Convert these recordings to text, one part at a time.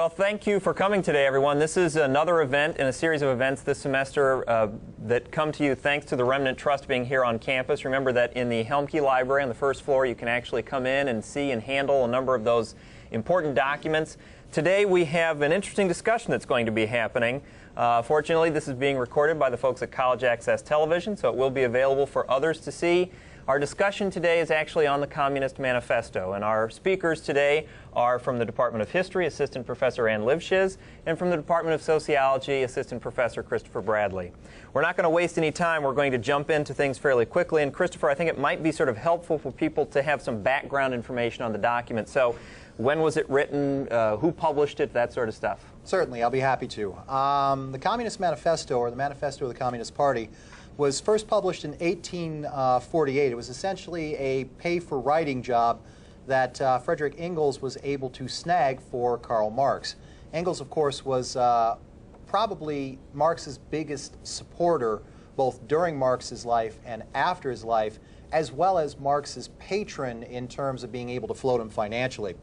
Well, thank you for coming today, everyone. This is another event in a series of events this semester that come to you thanks to the Remnant Trust being here on campus. Remember that in the Helmke Library on the first floor, you can actually come in and see and handle a number of those important documents. Today, we have an interesting discussion that's going to be happening. Fortunately, this is being recorded by the folks at College Access Television, so it will be available for others to see. Our discussion today is actually on the Communist Manifesto, and our speakers today are from the Department of History, Assistant Professor Ann Livschiz, and from the Department of Sociology, Assistant Professor Christopher Bradley. We're not going to waste any time. We're going to jump into things fairly quickly. And Christopher, I think it might be sort of helpful for people to have some background information on the document. So when was it written, who published it, that sort of stuff? Certainly, I'll be happy to. The Communist Manifesto, or the Manifesto of the Communist Party, was first published in 1848. It was essentially a pay-for-writing job that Friedrich Engels was able to snag for Karl Marx. Engels, of course, was probably Marx's biggest supporter, both during Marx's life and after his life, as well as Marx's patron in terms of being able to float him financially.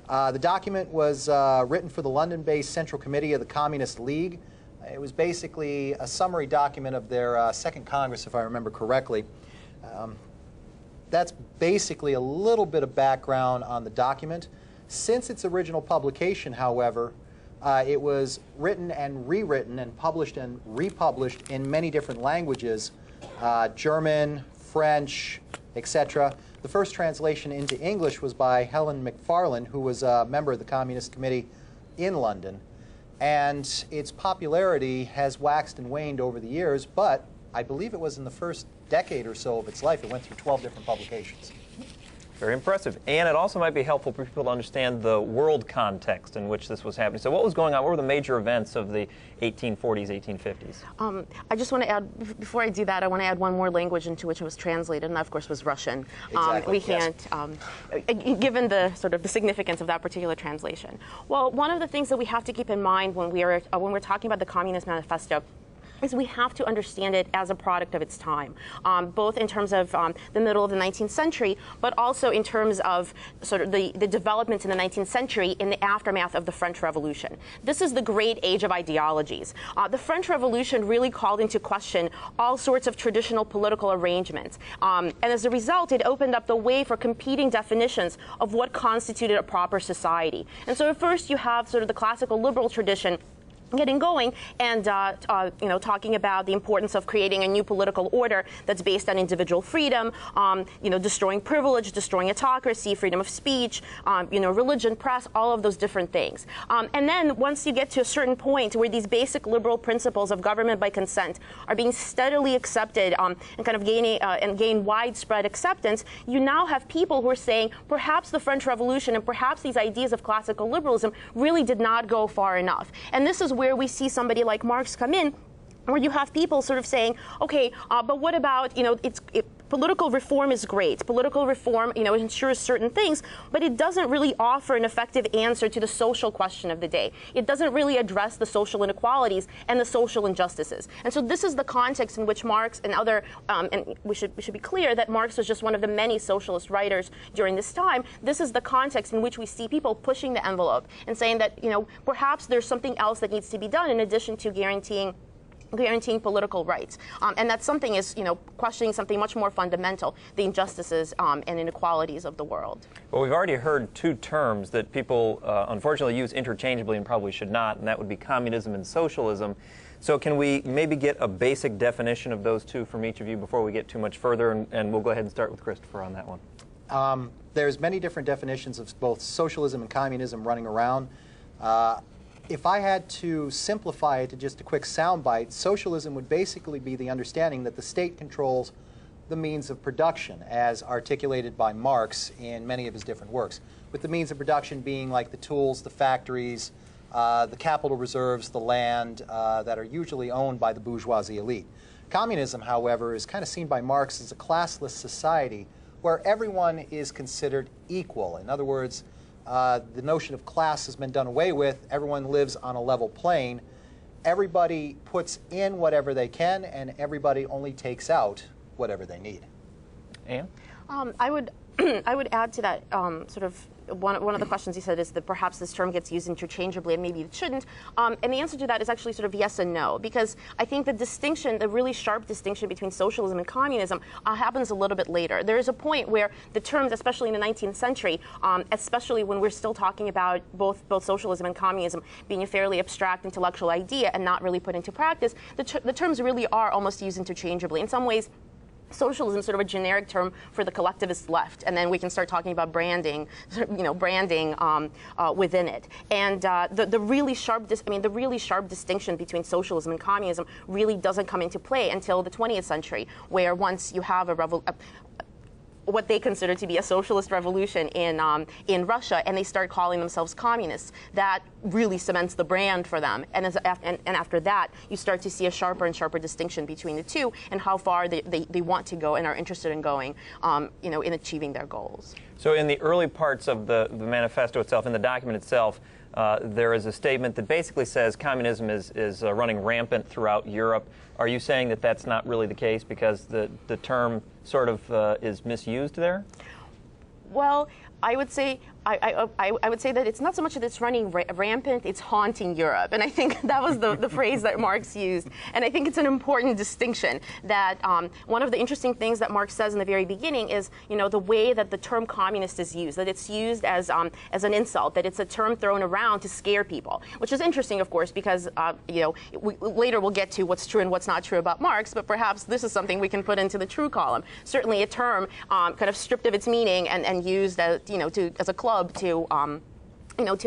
The document was written for the London-based Central Committee of the Communist League. It was basically a summary document of their Second Congress, if I remember correctly. That's basically a little bit of background on the document. Since its original publication, however, it was written and rewritten and published and republished in many different languages, German, French, etc. The first translation into English was by Helen McFarlane, who was a member of the Communist Committee in London. And its popularity has waxed and waned over the years, but I believe it was in the first decade or so of its life. It went through 12 different publications. Very impressive. And it also might be helpful for people to understand the world context in which this was happening. So what was going on? What were the major events of the 1840s, 1850s? I just want to add, before I do that, I want to add one more language into which it was translated, and that, of course, was Russian. Exactly. We can't, given the sort of the significance of that particular translation. Well, one of the things that we have to keep in mind when we're talking about the Communist Manifesto is we have to understand it as a product of its time, both in terms of the middle of the 19th century, but also in terms of sort of the developments in the 19th century in the aftermath of the French Revolution. This is the great age of ideologies. The French Revolution really called into question all sorts of traditional political arrangements. And as a result, it opened up the way for competing definitions of what constituted a proper society. And so at first you have sort of the classical liberal tradition getting going and talking about the importance of creating a new political order that's based on individual freedom, destroying privilege, destroying autocracy, freedom of speech, religion, press, all of those different things. And then once you get to a certain point where these basic liberal principles of government by consent are being steadily accepted and kind of gain widespread acceptance, you now have people who are saying perhaps the French Revolution and perhaps these ideas of classical liberalism really did not go far enough. And this is where we see somebody like Marx come in, where you have people sort of saying, okay, but what about, political reform is great. Political reform, ensures certain things, but it doesn't really offer an effective answer to the social question of the day. It doesn't really address the social inequalities and the social injustices. And so this is the context in which Marx and other, and we should be clear that Marx was just one of the many socialist writers during this time. This is the context in which we see people pushing the envelope and saying that, perhaps there's something else that needs to be done in addition to guaranteeing political rights. And that something is, questioning something much more fundamental, the injustices and inequalities of the world. Well, we've already heard two terms that people unfortunately use interchangeably and probably should not, and that would be communism and socialism. So can we maybe get a basic definition of those two from each of you before we get too much further, and we'll go ahead and start with Christopher on that one. There's many different definitions of both socialism and communism running around. If I had to simplify it to just a quick soundbite, socialism would basically be the understanding that the state controls the means of production, as articulated by Marx in many of his different works, with the means of production being like the tools, the factories, the capital reserves, the land that are usually owned by the bourgeoisie elite. Communism, however, is kind of seen by Marx as a classless society where everyone is considered equal. In other words, the notion of class has been done away with. Everyone lives on a level plane. Everybody puts in whatever they can, and everybody only takes out whatever they need. Anne? I would add to that sort of one of the questions he said is that perhaps this term gets used interchangeably and maybe it shouldn't. And the answer to that is actually sort of yes and no, because I think the distinction, the really sharp distinction between socialism and communism happens a little bit later. There is a point where the terms, especially in the 19th century, especially when we're still talking about both socialism and communism being a fairly abstract intellectual idea and not really put into practice, the terms really are almost used interchangeably. In some ways, socialism is sort of a generic term for the collectivist left, and then we can start talking about branding, within it. And the really sharp distinction between socialism and communism really doesn't come into play until the 20th century, where once you have what they consider to be a socialist revolution in Russia, and they start calling themselves communists. That really cements the brand for them. And after that, you start to see a sharper and sharper distinction between the two and how far they want to go and are interested in going, in achieving their goals. So in the early parts of the manifesto itself, in the document itself, there is a statement that basically says communism is running rampant throughout Europe. Are you saying that that's not really the case because the term sort of is misused there? Well, I would say I would say that it's not so much that it's running rampant, it's haunting Europe. And I think that was the phrase that Marx used. And I think it's an important distinction that one of the interesting things that Marx says in the very beginning is, the way that the term communist is used, that it's used as an insult, that it's a term thrown around to scare people, which is interesting, of course, because, later we'll get to what's true and what's not true about Marx, but perhaps this is something we can put into the true column. Certainly a term kind of stripped of its meaning and used as, as a club to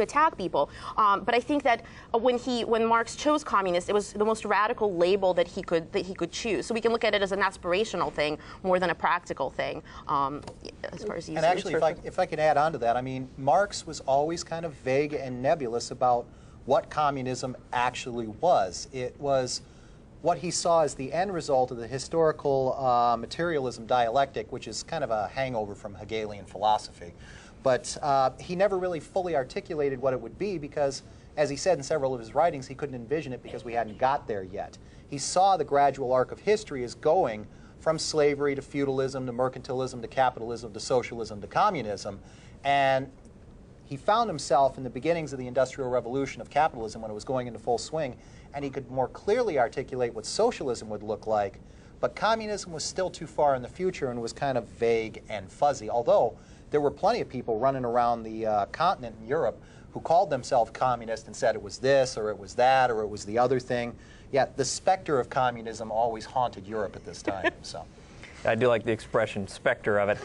attack people. But I think that when Marx chose communist, it was the most radical label that he could choose. So we can look at it as an aspirational thing more than a practical thing, as far as using. And actually, if I could add on to that, I mean, Marx was always kind of vague and nebulous about what communism actually was. It was what he saw as the end result of the historical materialism dialectic, which is kind of a hangover from Hegelian philosophy. But he never really fully articulated what it would be because, as he said in several of his writings, he couldn't envision it because we hadn't got there yet. He saw the gradual arc of history as going from slavery to feudalism to mercantilism to capitalism to socialism to communism. And he found himself in the beginnings of the Industrial Revolution of capitalism when it was going into full swing, and he could more clearly articulate what socialism would look like. But communism was still too far in the future and was kind of vague and fuzzy, although there were plenty of people running around the continent in Europe who called themselves communist and said it was this or it was that or it was the other thing. Yet the specter of communism always haunted Europe at this time. So, I do like the expression specter of it.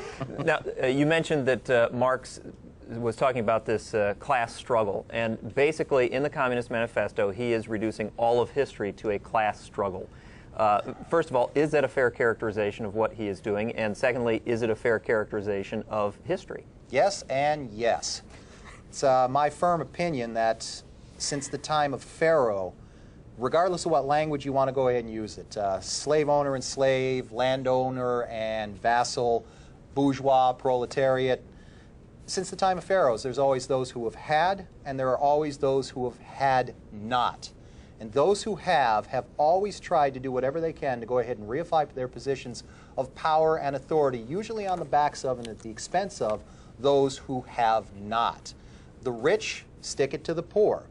Now, you mentioned that Marx was talking about this class struggle, and basically in the Communist Manifesto he is reducing all of history to a class struggle. First of all, is that a fair characterization of what he is doing? And secondly, is it a fair characterization of history? Yes and yes. It's my firm opinion that since the time of Pharaoh, regardless of what language you want to go ahead and use it, slave owner and slave, landowner and vassal, bourgeois, proletariat, since the time of pharaohs, there's always those who have had, and there are always those who have had not. And those who have always tried to do whatever they can to go ahead and reify their positions of power and authority, usually on the backs of and at the expense of those who have not. The rich stick it to the poor.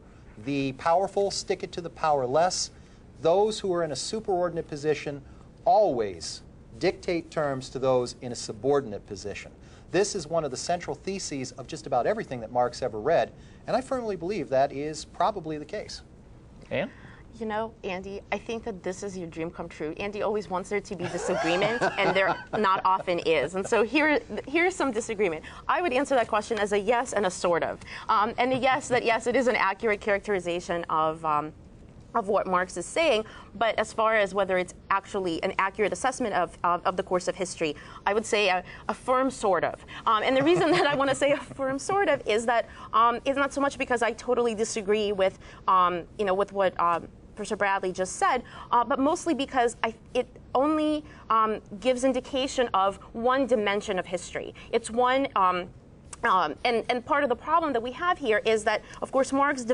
The powerful stick it to the powerless. Those who are in a superordinate position always dictate terms to those in a subordinate position. This is one of the central theses of just about everything that Marx ever read, and I firmly believe that is probably the case. Anne? Andy, I think that this is your dream come true. Andy always wants there to be disagreement, and there not often is. And so here's some disagreement. I would answer that question as a yes and a sort of. And a yes, it is an accurate characterization of what Marx is saying, but as far as whether it's actually an accurate assessment of the course of history, I would say a firm sort of. And the reason that I want to say a firm sort of is that it's not so much because I totally disagree with with what Professor Bradley just said, but mostly because it only gives indication of one dimension of history. It's one And part of the problem that we have here is that, of course, Marx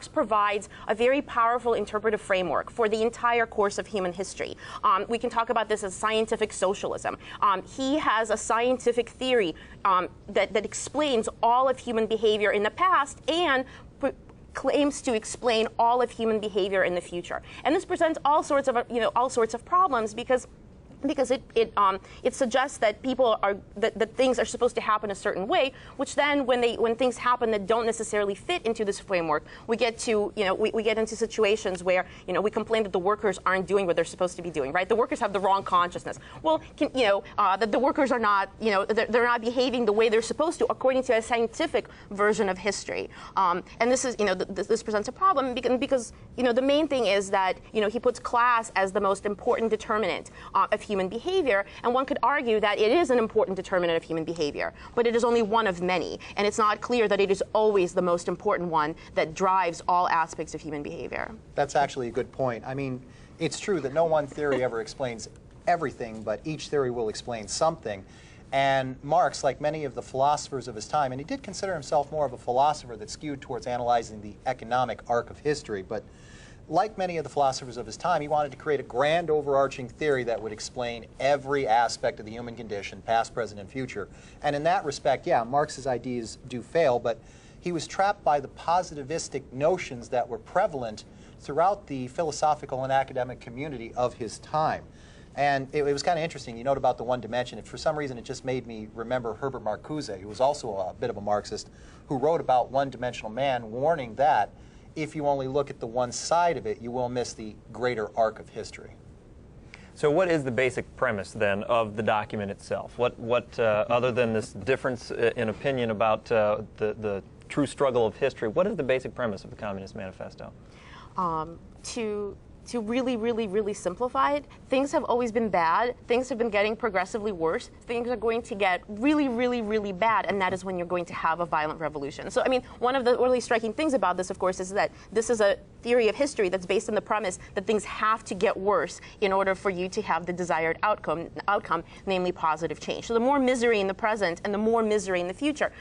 provides a very powerful interpretive framework for the entire course of human history. We can talk about this as scientific socialism. He has a scientific theory that explains all of human behavior in the past and claims to explain all of human behavior in the future. And this presents all sorts of problems because it suggests that that things are supposed to happen a certain way, which then when things happen that don't necessarily fit into this framework, we get into situations where we complain that the workers aren't doing what they're supposed to be doing, right? The workers have the wrong consciousness. Well, that the workers are not they're not behaving the way they're supposed to according to a scientific version of history. And this is this presents a problem because the main thing is that he puts class as the most important determinant of human behavior, and one could argue that it is an important determinant of human behavior, but it is only one of many, and it's not clear that it is always the most important one that drives all aspects of human behavior. That's actually a good point. I mean, it's true that no one theory ever explains everything, but each theory will explain something. And Marx, like many of the philosophers of his time, and he did consider himself more of a philosopher that skewed towards analyzing the economic arc of history, but like many of the philosophers of his time, he wanted to create a grand overarching theory that would explain every aspect of the human condition, past, present, and future. And in that respect, yeah, Marx's ideas do fail, but he was trapped by the positivistic notions that were prevalent throughout the philosophical and academic community of his time. And it was kind of interesting. You note about the one dimension. For some reason, it just made me remember Herbert Marcuse, who was also a bit of a Marxist, who wrote about one-dimensional man, warning that if you only look at the one side of it, you will miss the greater arc of history. So what is the basic premise, then, of the document itself? What other than this difference in opinion about the true struggle of history, what is the basic premise of the Communist Manifesto? To really simplify it, things have always been bad. Things have been getting progressively worse. Things are going to get really bad, and that is when you're going to have a violent revolution. So, I mean, one of the really striking things about this, of course, is that this is a theory of history that's based on the premise that things have to get worse in order for you to have the desired outcome, namely positive change. So the more misery in the present and the more misery in the future,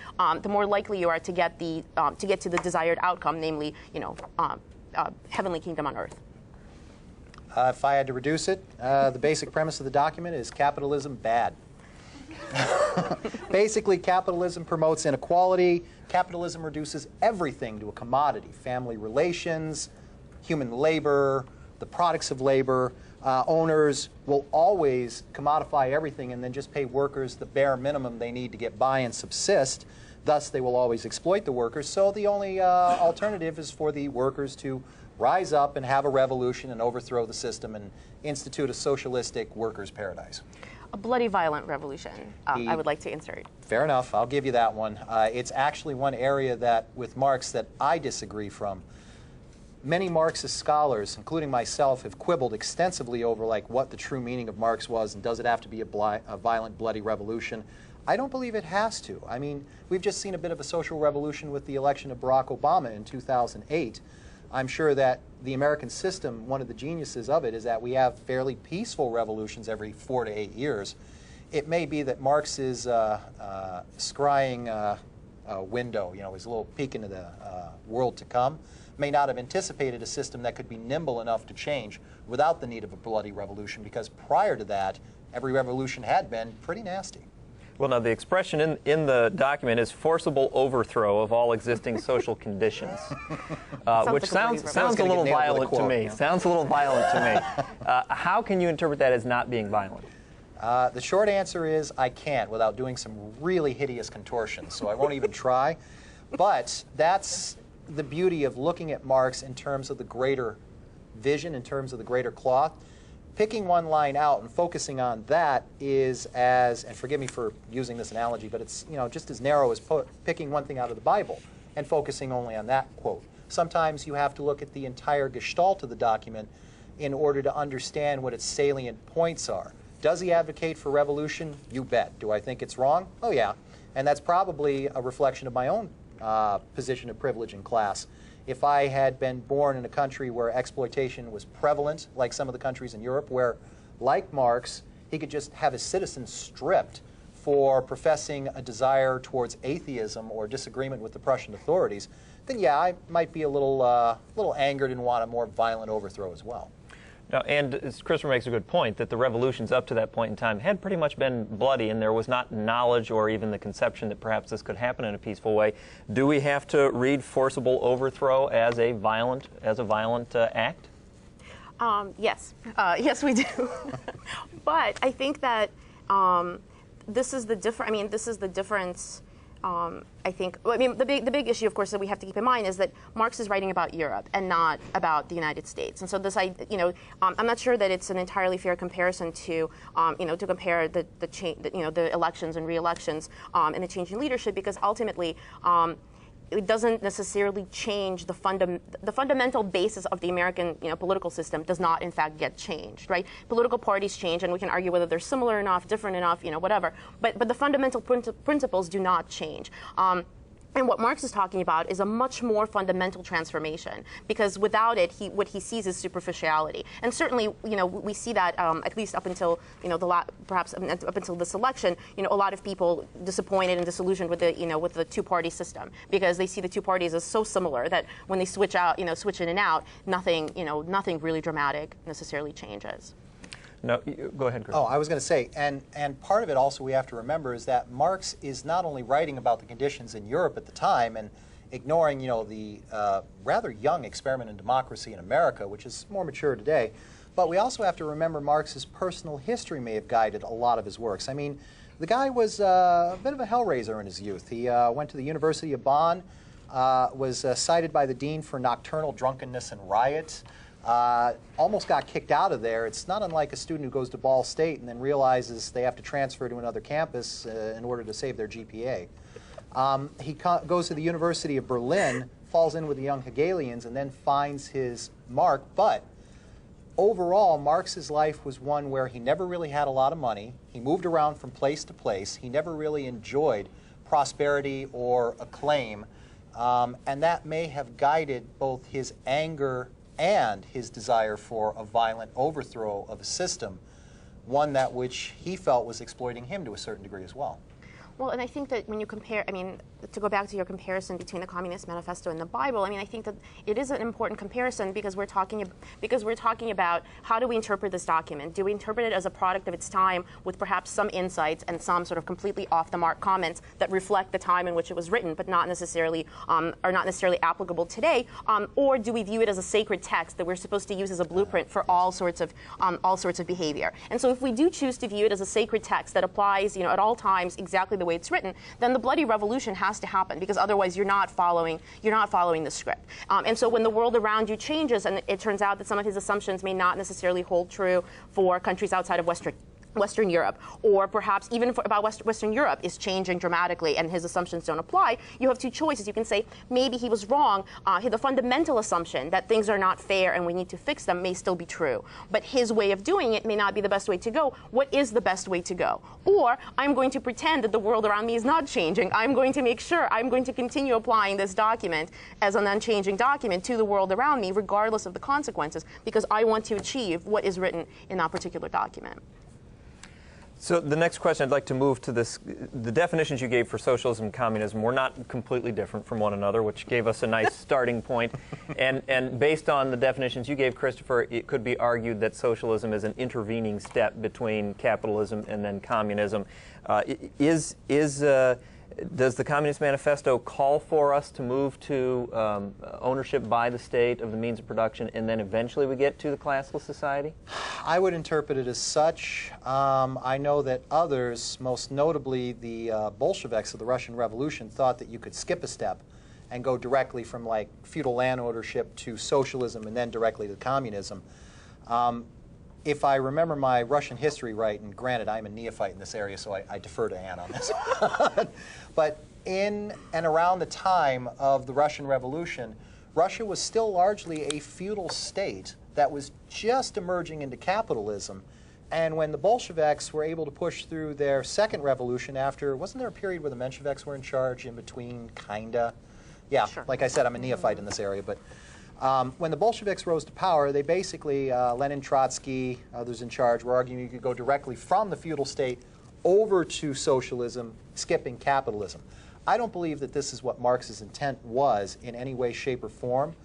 the more likely you are to get to the desired outcome, namely, heavenly kingdom on earth. If I had to reduce it, the basic premise of the document is capitalism bad. Basically, capitalism promotes inequality. Capitalism reduces everything to a commodity: family relations, human labor, the products of labor. Owners will always commodify everything and then just pay workers the bare minimum they need to get by and subsist. Thus, they will always exploit the workers. So the only alternative is for the workers to rise up and have a revolution and overthrow the system and institute a socialistic workers' paradise. A bloody violent revolution, I would like to insert. Fair enough. I'll give you that one. It's actually one area that, with Marx, that I disagree from. Many Marxist scholars, including myself, have quibbled extensively over what the true meaning of Marx was and does it have to be a violent, bloody revolution. I don't believe it has to. I mean, we've just seen a bit of a social revolution with the election of Barack Obama in 2008. I'm sure that the American system, one of the geniuses of it, is that we have fairly peaceful revolutions every 4 to 8 years. It may be that Marx is scrying a window, his little peek into the world to come, may not have anticipated a system that could be nimble enough to change without the need of a bloody revolution, because prior to that, every revolution had been pretty nasty. Well, now, the expression in the document is forcible overthrow of all existing social conditions, which sounds a little violent to me. Sounds a little violent to me. How can you interpret that as not being violent? The short answer is I can't without doing some really hideous contortions, so I won't even try. But that's the beauty of looking at Marx in terms of the greater vision, in terms of the greater cloth. Picking one line out and focusing on that is as, and forgive me for using this analogy, but it's just as narrow as picking one thing out of the Bible and focusing only on that quote. Sometimes you have to look at the entire gestalt of the document in order to understand what its salient points are. Does he advocate for revolution? You bet. Do I think it's wrong? Oh yeah. And that's probably a reflection of my own position of privilege and class. If I had been born in a country where exploitation was prevalent, like some of the countries in Europe, where, like Marx, he could just have his citizens stripped for professing a desire towards atheism or disagreement with the Prussian authorities, then yeah, I might be a little angered and want a more violent overthrow as well. Now, and Christopher makes a good point that the revolutions up to that point in time had pretty much been bloody, and there was not knowledge or even the conception that perhaps this could happen in a peaceful way. Do we have to read forcible overthrow as a violent act? Yes, yes, we do. But I think that this is the difference. I mean, this is the difference. I think. I mean, the big issue, of course, that we have to keep in mind is that Marx is writing about Europe and not about the United States. And so this, I'm not sure that it's an entirely fair comparison to, to compare the elections and re-elections and the change in leadership, because ultimately. It doesn't necessarily change the fundamental basis of the American political system does not in fact get changed, right? Political parties change, and we can argue whether they're similar enough, different enough, whatever. But the fundamental principles do not change. And what Marx is talking about is a much more fundamental transformation, because without it, what he sees is superficiality. And certainly, we see that at least up until perhaps up until this election, a lot of people disappointed and disillusioned with the two-party system, because they see the two parties as so similar that when they switch in and out, nothing really dramatic necessarily changes. No, go ahead, Chris. Oh, I was going to say, and part of it also we have to remember is that Marx is not only writing about the conditions in Europe at the time and ignoring, the rather young experiment in democracy in America, which is more mature today, but we also have to remember Marx's personal history may have guided a lot of his works. I mean, the guy was a bit of a hellraiser in his youth. He went to the University of Bonn, was cited by the dean for nocturnal drunkenness and riots. Almost got kicked out of there. It's not unlike a student who goes to Ball State and then realizes they have to transfer to another campus in order to save their GPA. He goes to the University of Berlin, falls in with the young Hegelians, and then finds his mark. But overall, Marx's life was one where he never really had a lot of money. He moved around from place to place. He never really enjoyed prosperity or acclaim. And that may have guided both his anger and his desire for a violent overthrow of a system, one that which he felt was exploiting him to a certain degree as well. Well, and I think that when you compare, I mean, to go back to your comparison between the Communist Manifesto and the Bible, I mean, I think that it is an important comparison because we're talking about how do we interpret this document? Do we interpret it as a product of its time with perhaps some insights and some sort of completely off-the-mark comments that reflect the time in which it was written, but not necessarily are not necessarily applicable today? Or do we view it as a sacred text that we're supposed to use as a blueprint for all sorts of behavior? And so, if we do choose to view it as a sacred text that applies, at all times exactly the way it's written, then the bloody revolution has to happen, because otherwise you're not following the script. And so when the world around you changes, and it turns out that some of his assumptions may not necessarily hold true for countries outside of Western Europe, or perhaps even about Western Europe is changing dramatically and his assumptions don't apply, you have two choices. You can say maybe he was wrong. The fundamental assumption that things are not fair and we need to fix them may still be true, but his way of doing it may not be the best way to go. What is the best way to go? Or I'm going to pretend that the world around me is not changing. I'm going to make sure I'm going to continue applying this document as an unchanging document to the world around me, regardless of the consequences, because I want to achieve what is written in that particular document. So the next question, I'd like to move to this. The definitions you gave for socialism and communism were not completely different from one another, which gave us a nice starting point. And based on the definitions you gave, Christopher, it could be argued that socialism is an intervening step between capitalism and then communism. Does the Communist Manifesto call for us to move to ownership by the state of the means of production, and then eventually we get to the classless society? I would interpret it as such. I know that others, most notably the Bolsheviks of the Russian Revolution, thought that you could skip a step and go directly from like feudal land ownership to socialism and then directly to communism. If I remember my Russian history right, and granted I'm a neophyte in this area, so I defer to Anne on this, but in and around the time of the Russian Revolution, Russia was still largely a feudal state that was just emerging into capitalism. And when the Bolsheviks were able to push through their second revolution after, wasn't there a period where the Mensheviks were in charge in between, kinda? Yeah, sure. Like I said, I'm a neophyte in this area, but when the Bolsheviks rose to power, they basically, Lenin, Trotsky, others in charge, were arguing you could go directly from the feudal state over to socialism, skipping capitalism. I don't believe that this is what Marx's intent was in any way, shape, or form.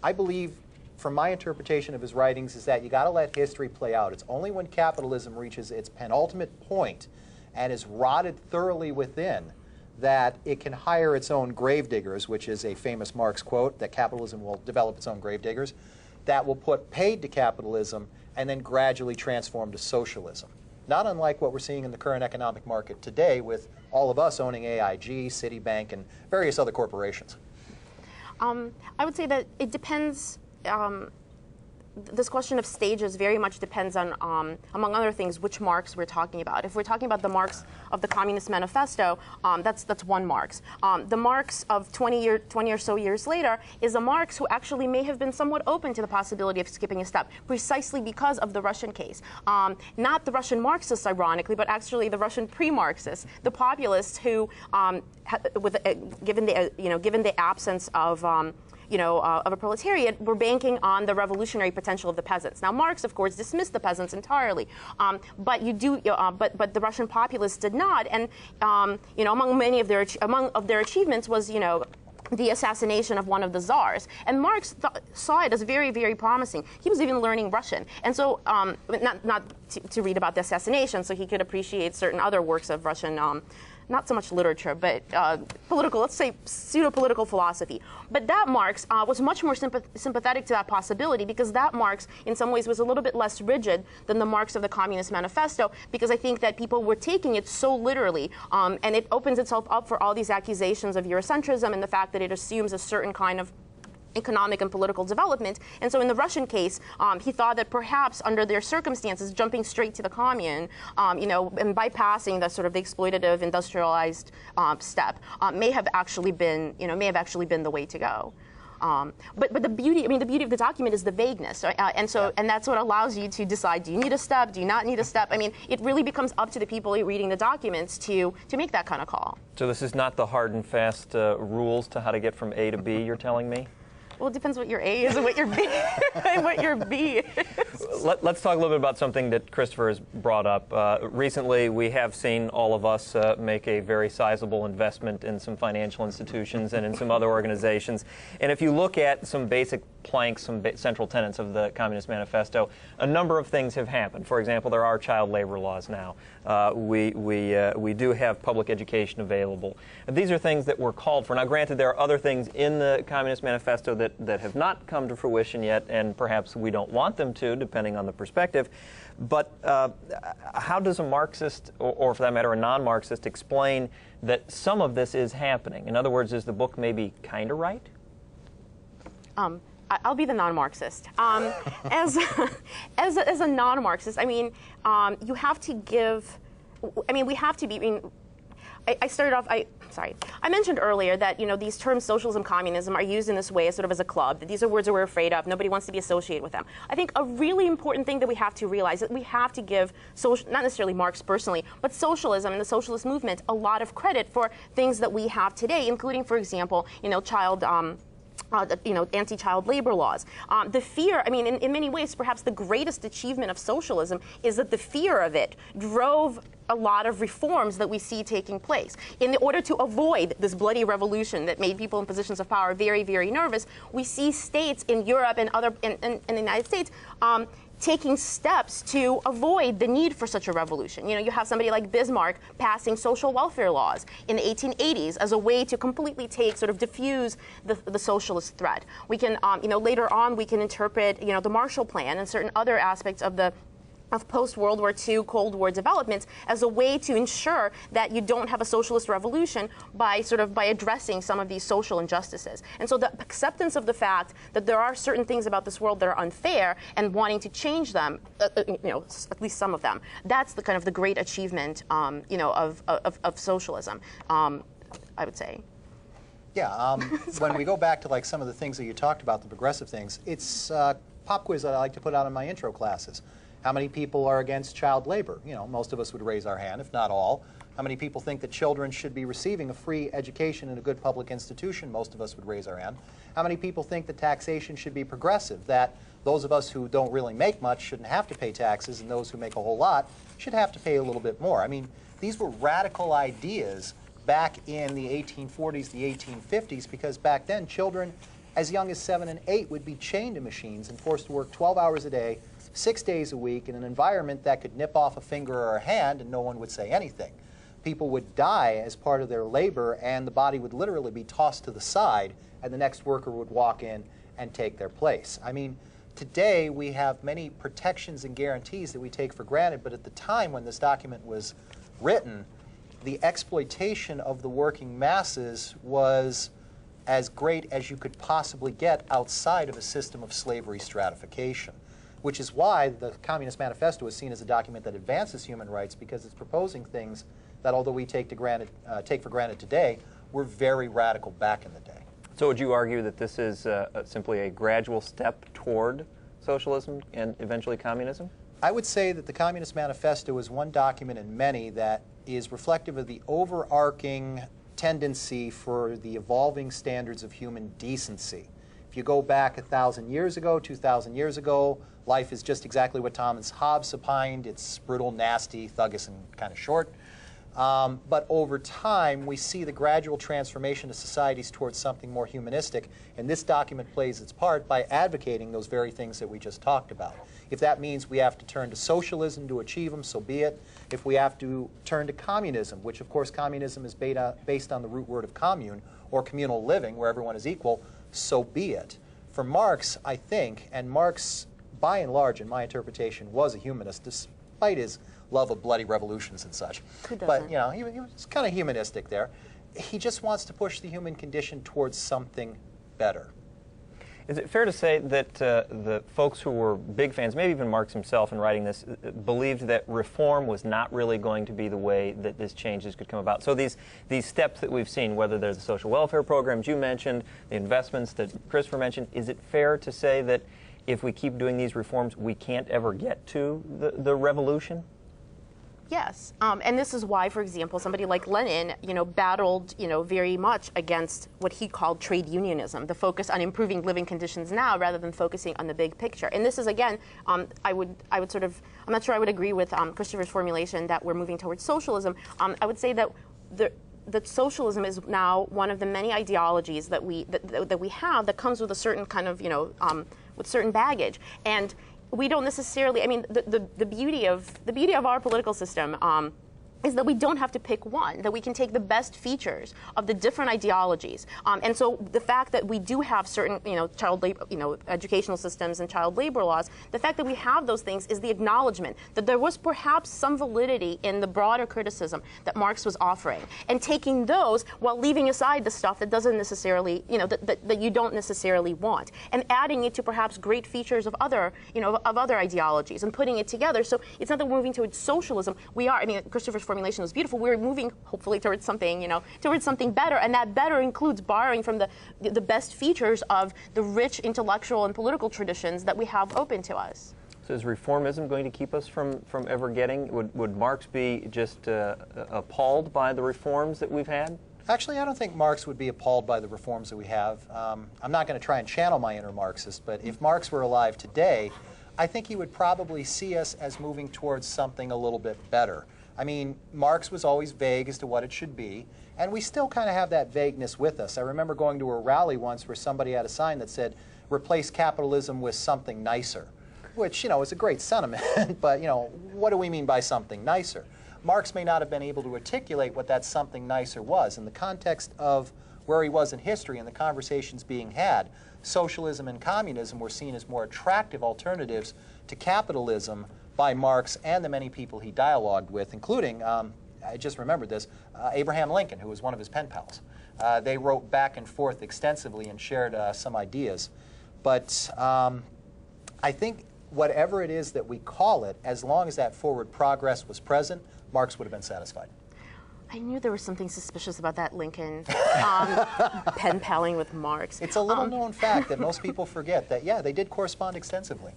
I believe, from my interpretation of his writings, is that you got to let history play out. It's only when capitalism reaches its penultimate point and is rotted thoroughly within that it can hire its own gravediggers, which is a famous Marx quote, that capitalism will develop its own gravediggers, that will put paid to capitalism and then gradually transform to socialism. Not unlike what we're seeing in the current economic market today with all of us owning AIG, Citibank, and various other corporations. I would say that it depends. This question of stages very much depends on, among other things, which Marx we're talking about. If we're talking about the Marx of the Communist Manifesto, that's one Marx. The Marx of 20 or so years later is a Marx who actually may have been somewhat open to the possibility of skipping a step, precisely because of the Russian case. Not the Russian Marxists, ironically, but actually the Russian pre-Marxists, the populists who, given the absence of of a proletariat, were banking on the revolutionary potential of the peasants. Now, Marx, of course, dismissed the peasants entirely, but the Russian populists did not. And among many of their achievements was the assassination of one of the czars. And Marx saw it as very, very promising. He was even learning Russian. And so, not to read about the assassination, so he could appreciate certain other works of Russian, not so much literature, but political, let's say pseudo-political philosophy. But that Marx was much more sympathetic to that possibility, because that Marx, in some ways, was a little bit less rigid than the Marx of the Communist Manifesto, because I think that people were taking it so literally, and it opens itself up for all these accusations of Eurocentrism and the fact that it assumes a certain kind of economic and political development. And so in the Russian case, he thought that perhaps under their circumstances, jumping straight to the commune, and bypassing the sort of the exploitative industrialized step may have actually been the way to go. But the beauty of the document is the vagueness, and that's what allows you to decide: do you need a step? Do you not need a step? I mean, it really becomes up to the people reading the documents to make that kind of call. So this is not the hard and fast rules to how to get from A to B, you're telling me? Well, it depends what your A is and what your B and what your B is. Let's talk a little bit about something that Christopher has brought up. Recently, we have seen all of us make a very sizable investment in some financial institutions and in some other organizations. And if you look at some basic planks, some central tenets of the Communist Manifesto, a number of things have happened. For example, there are child labor laws now. We do have public education available. And these are things that were called for. Now, granted, there are other things in the Communist Manifesto that have not come to fruition yet, and perhaps we don't want them to, depending on the perspective. But how does a Marxist, or for that matter, a non-Marxist, explain that some of this is happening? In other words, is the book maybe kind of right? I'll be the non-Marxist. As a non-Marxist, I mean, you have to give. I mean, we have to be. I mean, I started off. I mentioned earlier that these terms, socialism, communism, are used in this way, sort of as a club. That these are words that we're afraid of. Nobody wants to be associated with them. I think a really important thing that we have to realize is that we have to give not necessarily Marx personally, but socialism and the socialist movement a lot of credit for things that we have today, including, for example, child. Anti-child labor laws. The fear, I mean, in many ways, perhaps the greatest achievement of socialism is that the fear of it drove a lot of reforms that we see taking place. In order to avoid this bloody revolution that made people in positions of power very, very nervous, we see states in Europe and in the United States taking steps to avoid the need for such a revolution. You have somebody like Bismarck passing social welfare laws in the 1880s as a way to completely diffuse the socialist threat. We can, later on, we can interpret, the Marshall Plan and certain other aspects of post-World War II Cold War developments as a way to ensure that you don't have a socialist revolution by addressing some of these social injustices. And so the acceptance of the fact that there are certain things about this world that are unfair and wanting to change them, at least some of them, that's the kind of the great achievement, of socialism, I would say. Yeah, when we go back to some of the things that you talked about, the progressive things, it's a pop quiz that I like to put out in my intro classes. How many people are against child labor? Most of us would raise our hand, if not all. How many people think that children should be receiving a free education in a good public institution? Most of us would raise our hand. How many people think that taxation should be progressive, that those of us who don't really make much shouldn't have to pay taxes, and those who make a whole lot should have to pay a little bit more. I mean, these were radical ideas back in the 1840s, the 1850s, because back then children as young as 7 and 8 would be chained to machines and forced to work 12 hours a day, 6 days a week in an environment that could nip off a finger or a hand and no one would say anything. People would die as part of their labor, and the body would literally be tossed to the side, and the next worker would walk in and take their place. I mean, today we have many protections and guarantees that we take for granted, but at the time when this document was written, the exploitation of the working masses was as great as you could possibly get outside of a system of slavery stratification, which is why the Communist Manifesto is seen as a document that advances human rights, because it's proposing things that, although we take for granted today, were very radical back in the day. So would you argue that this is simply a gradual step toward socialism and eventually communism? I would say that the Communist Manifesto is one document in many that is reflective of the overarching tendency for the evolving standards of human decency. If you go back 1,000 years ago, 2,000 years ago, life is just exactly what Thomas Hobbes opined. It's brutal, nasty, thuggish, and kind of short. But over time, we see the gradual transformation of societies towards something more humanistic, and this document plays its part by advocating those very things that we just talked about. If that means we have to turn to socialism to achieve them, so be it. If we have to turn to communism, which of course communism is based on the root word of commune, or communal living, where everyone is equal, so be it. For Marx, I think, and Marx, by and large, in my interpretation, was a humanist, despite his love of bloody revolutions and such. But, you know, he was kind of humanistic there. He just wants to push the human condition towards something better. Is it fair to say that the folks who were big fans, maybe even Marx himself in writing this, believed that reform was not really going to be the way that this changes could come about? So these steps that we've seen, whether they're the social welfare programs you mentioned, the investments that Christopher mentioned, is it fair to say that if we keep doing these reforms, we can't ever get to the revolution? Yes, and this is why, for example, somebody like Lenin, battled, very much against what he called trade unionism, the focus on improving living conditions now rather than focusing on the big picture. And this is, again, I would sort of, I'm not sure I would agree with Christopher's formulation that we're moving towards socialism. I would say that that socialism is now one of the many ideologies that we have that comes with a certain kind of, with certain baggage. And we don't necessarily, I mean, the beauty of our political system is that we don't have to pick one, that we can take the best features of the different ideologies. And so the fact that we do have certain, child labor, educational systems and child labor laws, the fact that we have those things is the acknowledgement that there was perhaps some validity in the broader criticism that Marx was offering, and taking those while leaving aside the stuff that doesn't necessarily, that you don't necessarily want, and adding it to perhaps great features of other, of other ideologies, and putting it together. So it's not that we're moving towards socialism. We are, I mean, Christopher's formulation was beautiful. We're moving, hopefully, towards something, towards something better, and that better includes borrowing from the best features of the rich intellectual and political traditions that we have open to us. So is reformism going to keep us from ever getting? Would Marx be just appalled by the reforms that we've had? Actually, I don't think Marx would be appalled by the reforms that we have. I'm not going to try and channel my inner Marxist, but if Marx were alive today, I think he would probably see us as moving towards something a little bit better. I mean, Marx was always vague as to what it should be, and we still kind of have that vagueness with us. I remember going to a rally once where somebody had a sign that said, "Replace capitalism with something nicer," which, is a great sentiment, but, what do we mean by something nicer? Marx may not have been able to articulate what that something nicer was. In the context of where he was in history and the conversations being had, socialism and communism were seen as more attractive alternatives to capitalism by Marx and the many people he dialogued with, including, I just remembered this, Abraham Lincoln, who was one of his pen pals. They wrote back and forth extensively and shared some ideas. But I think whatever it is that we call it, as long as that forward progress was present, Marx would have been satisfied. I knew there was something suspicious about that Lincoln pen paling with Marx. It's a little known fact that most people forget that, yeah, they did correspond extensively.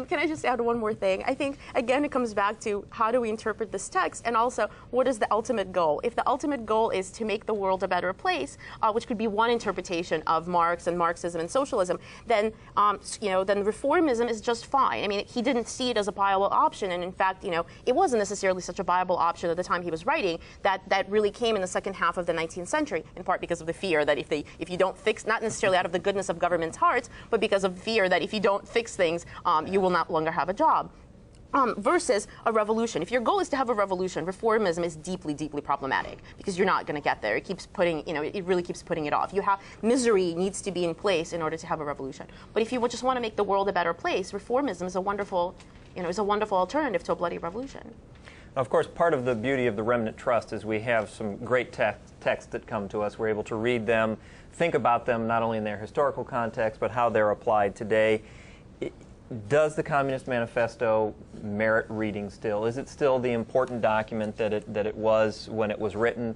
Can I just add one more thing? I think, again, it comes back to how do we interpret this text, and also what is the ultimate goal? If the ultimate goal is to make the world a better place, which could be one interpretation of Marx and Marxism and socialism, then then reformism is just fine. I mean, he didn't see it as a viable option, and in fact, it wasn't necessarily such a viable option at the time he was writing. That really came in the second half of the 19th century, in part because of the fear that if you don't fix, not necessarily out of the goodness of government's hearts, but because of fear that if you don't fix things, you will not longer have a job. Versus a revolution. If your goal is to have a revolution, reformism is deeply, deeply problematic because you're not going to get there. It keeps putting, it really keeps putting it off. Misery needs to be in place in order to have a revolution. But if you just want to make the world a better place, reformism is a wonderful, alternative to a bloody revolution. Now, of course, part of the beauty of the Remnant Trust is we have some great texts that come to us. We're able to read them, think about them not only in their historical context, but how they're applied today. Does the Communist Manifesto merit reading still? Is it still the important document that it was when it was written?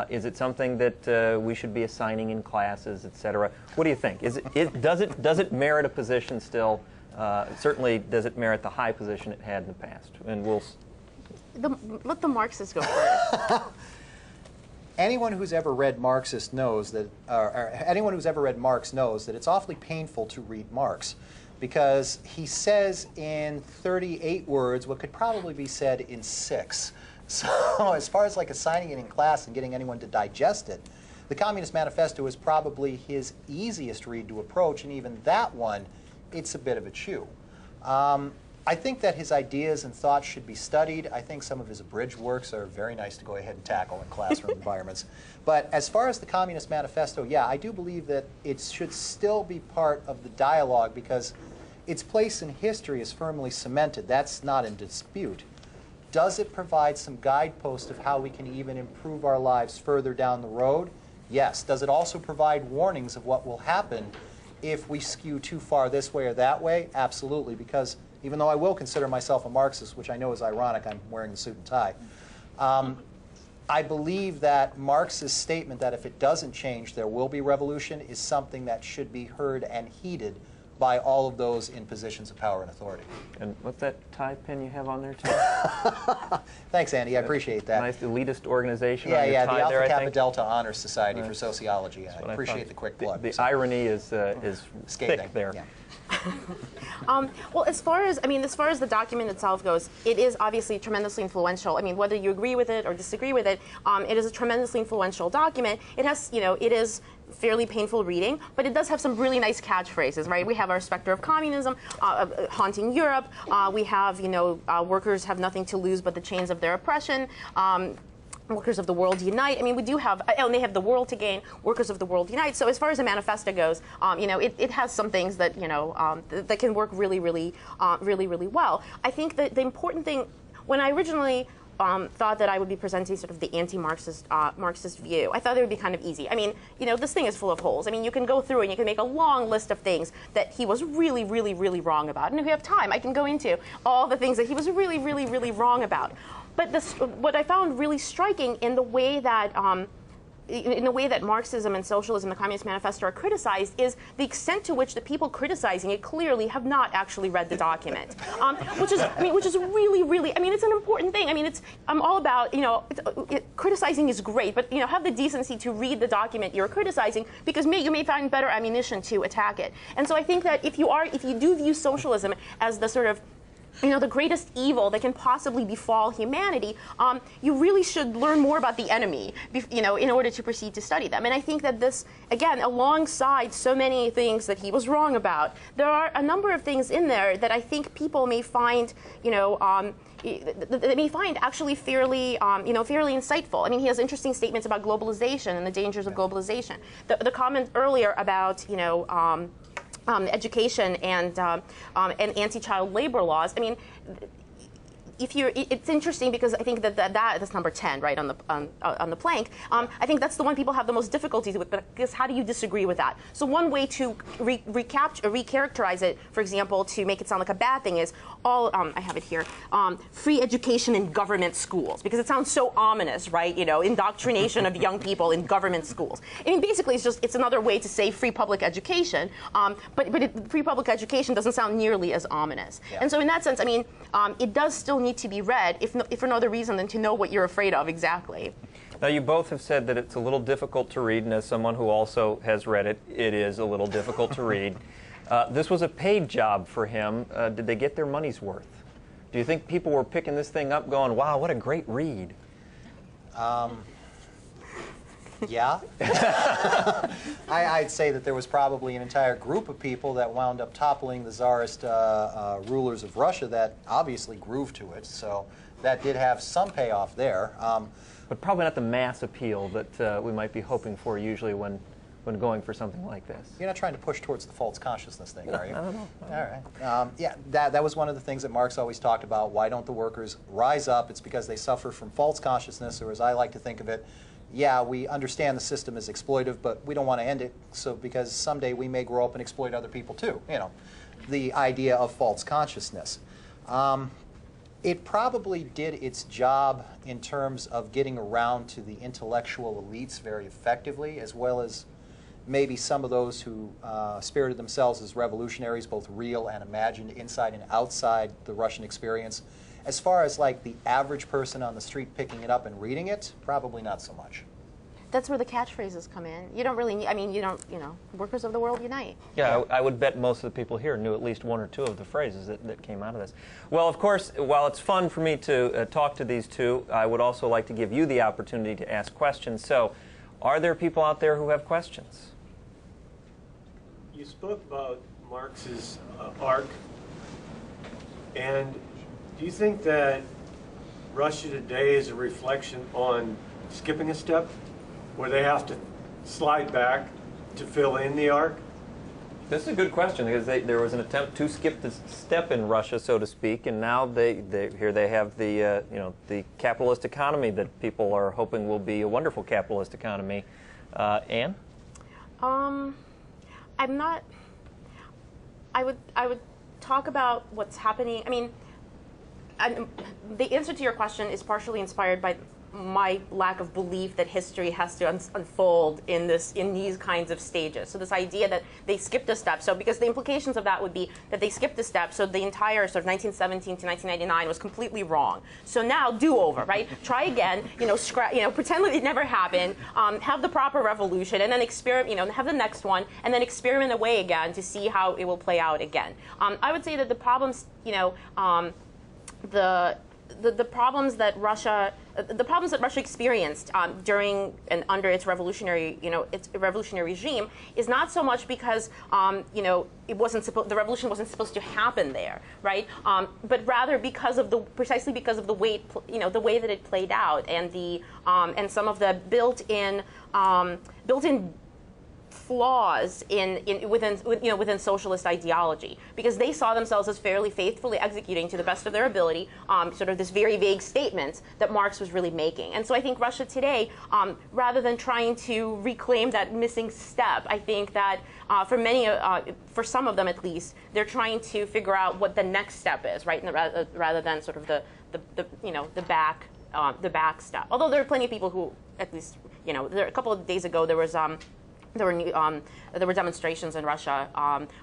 Is it something that we should be assigning in classes, et cetera? What do you think? Does it merit a position still? Certainly, does it merit the high position it had in the past? And let the Marxists go first. Anyone who's ever read Marxist knows that, or anyone who's ever read Marx knows that it's awfully painful to read Marx, because he says in 38 words what could probably be said in 6. So as far as like assigning it in class and getting anyone to digest it, the Communist Manifesto is probably his easiest read to approach, and even that one, it's a bit of a chew. I think that his ideas and thoughts should be studied. I think some of his abridged works are very nice to go ahead and tackle in classroom environments. But as far as the Communist Manifesto, yeah, I do believe that it should still be part of the dialogue because its place in history is firmly cemented. That's not in dispute. Does it provide some guideposts of how we can even improve our lives further down the road? Yes. Does it also provide warnings of what will happen if we skew too far this way or that way? Absolutely, because even though I will consider myself a Marxist, which I know is ironic, I'm wearing the suit and tie, I believe that Marx's statement that if it doesn't change, there will be revolution is something that should be heard and heeded by all of those in positions of power and authority. And what's that tie pin you have on there, too? Thanks, Andy. I appreciate that. Nice elitist organization yeah, on your yeah, tie the Alpha there, Kappa Delta Honor Society for Sociology. I what appreciate the quick plug. The irony is scathing thick there. Yeah. Well, as far as the document itself goes, it is obviously tremendously influential. I mean, whether you agree with it or disagree with it, it is a tremendously influential document. It has, it is fairly painful reading, but it does have some really nice catchphrases, right? We have our specter of communism haunting Europe. We have, workers have nothing to lose but the chains of their oppression. Workers of the world unite. I mean, we do have, and they have the world to gain. Workers of the world unite. So as far as a manifesto goes, it has some things that that can work really, really well. I think that the important thing, when I originally thought that I would be presenting sort of the anti-Marxist Marxist view, I thought it would be kind of easy. I mean, this thing is full of holes. I mean, you can go through and you can make a long list of things that he was really, really, really wrong about. And if we have time, I can go into all the things that he was really, really, really wrong about. But what I found really striking in the way that Marxism and socialism, the Communist Manifesto, are criticized is the extent to which the people criticizing it clearly have not actually read the document, which is really, really, it's an important thing. I'm all about, criticizing is great, but have the decency to read the document you're criticizing, because you may find better ammunition to attack it. And so I think that if you do view socialism as the sort of the greatest evil that can possibly befall humanity, you really should learn more about the enemy, in order to proceed to study them. And I think that this, again, alongside so many things that he was wrong about, there are a number of things in there that I think people may find, they may find actually fairly insightful. I mean, he has interesting statements about globalization and the dangers of globalization. The comment earlier about, education and anti-child labor laws. I mean, it's interesting because I think that's number 10, right, on the plank. I think that's the one people have the most difficulties with, because how do you disagree with that? So one way to recharacterize it, for example, to make it sound like a bad thing is I have it here, free education in government schools, because it sounds so ominous, right? You know, indoctrination of young people in government schools. I mean, basically, it's another way to say free public education, but free public education doesn't sound nearly as ominous. Yeah. And so in that sense, I mean, it does still need to be read, if for no other reason than to know what you're afraid of exactly. Now, you both have said that it's a little difficult to read, and as someone who also has read it, it is a little difficult to read. This was a paid job for him. Did they get their money's worth? Do you think people were picking this thing up going, wow, what a great read? Yeah. I'd say that there was probably an entire group of people that wound up toppling the czarist rulers of Russia that obviously grooved to it. So that did have some payoff there. But probably not the mass appeal that we might be hoping for usually when going for something like this. You're not trying to push towards the false consciousness thing, are you? I don't know. All right. Yeah, that was one of the things that Marx always talked about. Why don't the workers rise up? It's because they suffer from false consciousness, or as I like to think of it, yeah, we understand the system is exploitive, but we don't want to end it, so because someday we may grow up and exploit other people too. You know, the idea of false consciousness. It probably did its job in terms of getting around to the intellectual elites very effectively, as well as maybe some of those who spirited themselves as revolutionaries, both real and imagined, inside and outside the Russian experience. As far as like the average person on the street picking it up and reading it, probably not so much. That's where the catchphrases come in. You don't really need, I mean, you don't, workers of the world unite. Yeah, I would bet most of the people here knew at least one or two of the phrases that came out of this. Well, of course, while it's fun for me to talk to these two, I would also like to give you the opportunity to ask questions. So, are there people out there who have questions? You spoke about Marx's arc, and do you think that Russia today is a reflection on skipping a step, where they have to slide back to fill in the arc? This is a good question, because there was an attempt to skip the step in Russia, so to speak, and now here they have the the capitalist economy that people are hoping will be a wonderful capitalist economy. Anne? I'm not. I would talk about what's happening. I mean, the answer to your question is partially inspired by my lack of belief that history has to unfold in these kinds of stages. So this idea that they skipped a step, so because the implications of that would be that they skipped a step, so the entire sort of 1917 to 1999 was completely wrong. So now do-over, right? Try again, pretend like it never happened, have the proper revolution, and then experiment, have the next one, and then experiment away again to see how it will play out again. I would say that the problems, the problems that Russia experienced during and under its revolutionary regime is not so much because the revolution wasn't supposed to happen there, right? But rather precisely because of the way the way that it played out, and some of the built-in flaws within socialist ideology, because they saw themselves as fairly faithfully executing to the best of their ability sort of this very vague statement that Marx was really making. And so I think Russia today, rather than trying to reclaim that missing step, I think that for some of them at least, they're trying to figure out what the next step is, right? Rather than sort of the back step. Although there are plenty of people who, at least, a couple of days ago there were demonstrations in Russia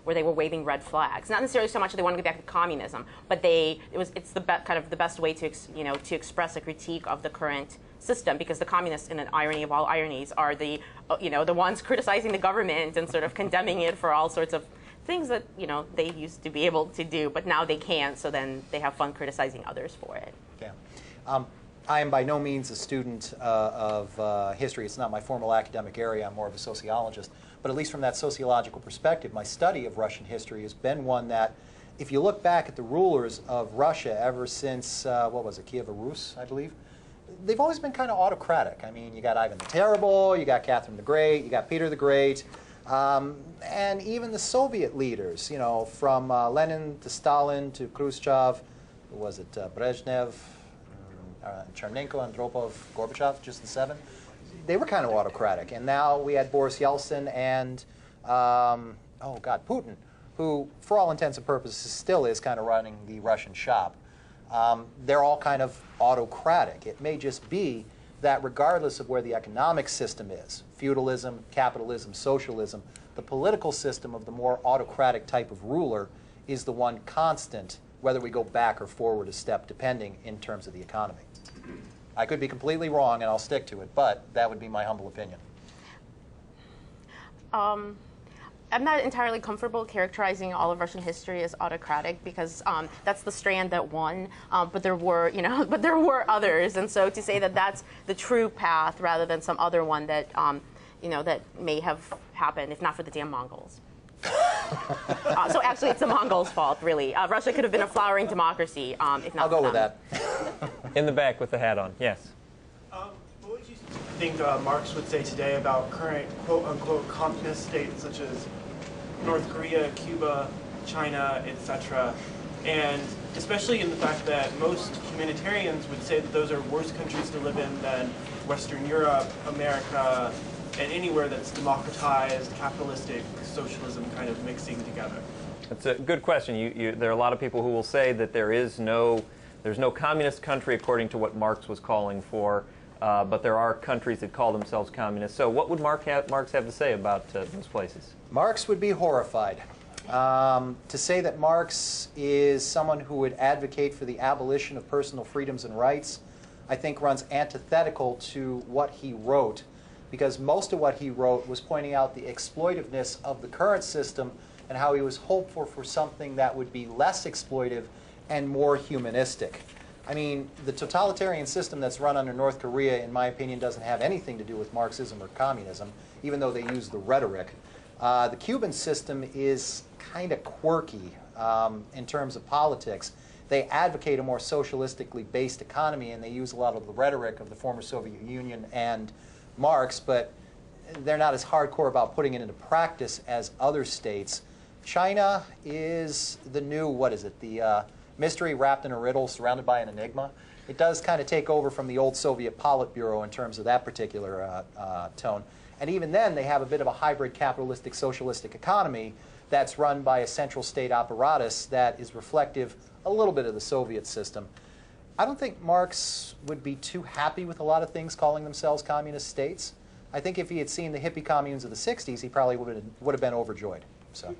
where they were waving red flags. Not necessarily so much that they wanted to go back to communism, but it's the best way to express a critique of the current system, because the communists, in an irony of all ironies, are the ones criticizing the government and sort of condemning it for all sorts of things that they used to be able to do, but now they can't. So then they have fun criticizing others for it. Yeah. I am by no means a student of history. It's not my formal academic area. I'm more of a sociologist. But at least from that sociological perspective, my study of Russian history has been one that, if you look back at the rulers of Russia ever since, what was it, Kiev Rus, I believe, they've always been kind of autocratic. I mean, you got Ivan the Terrible, you got Catherine the Great, you got Peter the Great, and even the Soviet leaders, from Lenin to Stalin to Khrushchev, who was it, Brezhnev, Chernenko, Andropov, Gorbachev, just the 7. They were kind of autocratic. And now we had Boris Yeltsin and, oh God, Putin, who, for all intents and purposes, still is kind of running the Russian shop. They're all kind of autocratic. It may just be that regardless of where the economic system is, feudalism, capitalism, socialism, the political system of the more autocratic type of ruler is the one constant, whether we go back or forward a step, depending in terms of the economy. I could be completely wrong, and I'll stick to it, but that would be my humble opinion. I'm not entirely comfortable characterizing all of Russian history as autocratic because that's the strand that won. But there were, but there were others, and so to say that that's the true path rather than some other one that, that may have happened if not for the damn Mongols. So actually, it's the Mongols' fault, really. Russia could have been a flowering democracy if not. I'll go with that. In the back with the hat on, yes. What would you think Marx would say today about current quote-unquote communist states such as North Korea, Cuba, China, etc., and especially in the fact that most humanitarians would say that those are worse countries to live in than Western Europe, America, and anywhere that's democratized, capitalistic, socialism kind of mixing together? That's a good question. There are a lot of people who will say that there's no communist country according to what Marx was calling for, but there are countries that call themselves communist. So what would Marx have to say about those places? Marx would be horrified. To say that Marx is someone who would advocate for the abolition of personal freedoms and rights, I think runs antithetical to what he wrote, because most of what he wrote was pointing out the exploitiveness of the current system and how he was hopeful for something that would be less exploitive and more humanistic. I mean, the totalitarian system that's run under North Korea, in my opinion, doesn't have anything to do with Marxism or communism, even though they use the rhetoric. The Cuban system is kind of quirky in terms of politics. They advocate a more socialistically based economy, and they use a lot of the rhetoric of the former Soviet Union and Marx, but they're not as hardcore about putting it into practice as other states. China is the new, what is it, the mystery wrapped in a riddle surrounded by an enigma. It does kind of take over from the old Soviet Politburo in terms of that particular tone. And even then, they have a bit of a hybrid capitalistic socialistic economy that's run by a central state apparatus that is reflective a little bit of the Soviet system. I don't think Marx would be too happy with a lot of things calling themselves communist states. I think if he had seen the hippie communes of the 60s, he probably would have been overjoyed. So,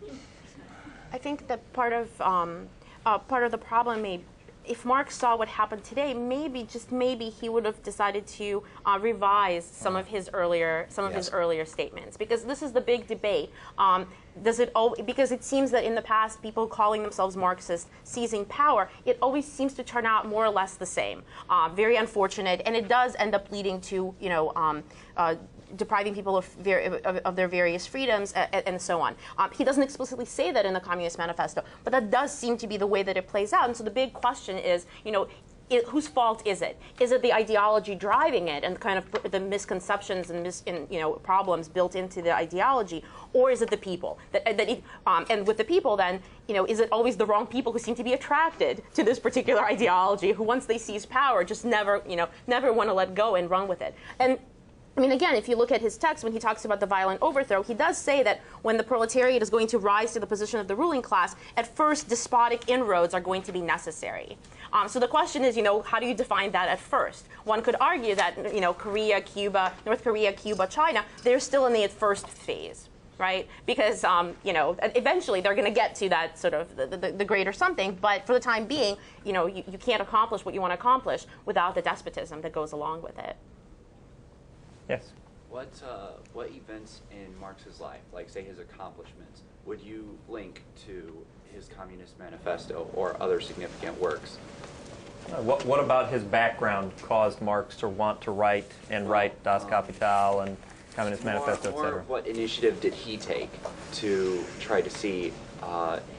I think that part of the problem may, if Marx saw what happened today, maybe, just maybe, he would have decided to revise some of his earlier statements, because this is the big debate. Because it seems that in the past, people calling themselves Marxists seizing power, it always seems to turn out more or less the same. Very unfortunate, and it does end up leading to depriving people of their various freedoms and so on. He doesn't explicitly say that in the Communist Manifesto, but that does seem to be the way that it plays out. And so the big question is, whose fault is it? Is it the ideology driving it and kind of the misconceptions and problems built into the ideology, or is it the people? And with the people, then, is it always the wrong people who seem to be attracted to this particular ideology, who once they seize power just never want to let go and run with it? And I mean, again, if you look at his text, when he talks about the violent overthrow, he does say that when the proletariat is going to rise to the position of the ruling class, at first despotic inroads are going to be necessary. So the question is, how do you define that at first? One could argue that, Korea, Cuba, North Korea, Cuba, China, they're still in the first phase, right? Because, eventually they're going to get to that sort of the greater something. But for the time being, you can't accomplish what you want to accomplish without the despotism that goes along with it. Yes. What events in Marx's life, like say his accomplishments, would you link to his Communist Manifesto or other significant works? What about his background caused Marx to want to write Das Kapital and Communist Manifesto, etc.? What initiative did he take to try to see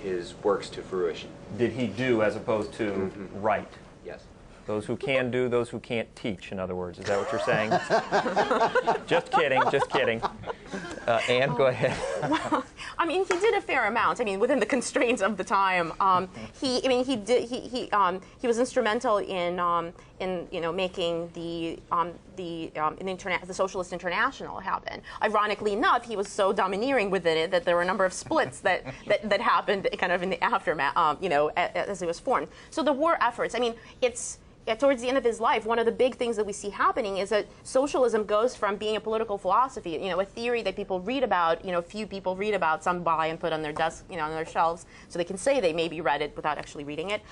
his works to fruition? Did he do as opposed to write? Yes. Those who can do, those who can't teach, in other words. Is that what you're saying? Just kidding, just kidding. Anne, go ahead. Well, I mean, he did a fair amount. I mean, within the constraints of the time, he was instrumental in making the Socialist International happen. Ironically enough, he was so domineering within it that there were a number of splits that happened kind of in the aftermath, as it was formed. So the war efforts. I mean, towards the end of his life, one of the big things that we see happening is that socialism goes from being a political philosophy, a theory that people read about, few people read about, some buy and put on their desk, on their shelves, so they can say they maybe read it without actually reading it.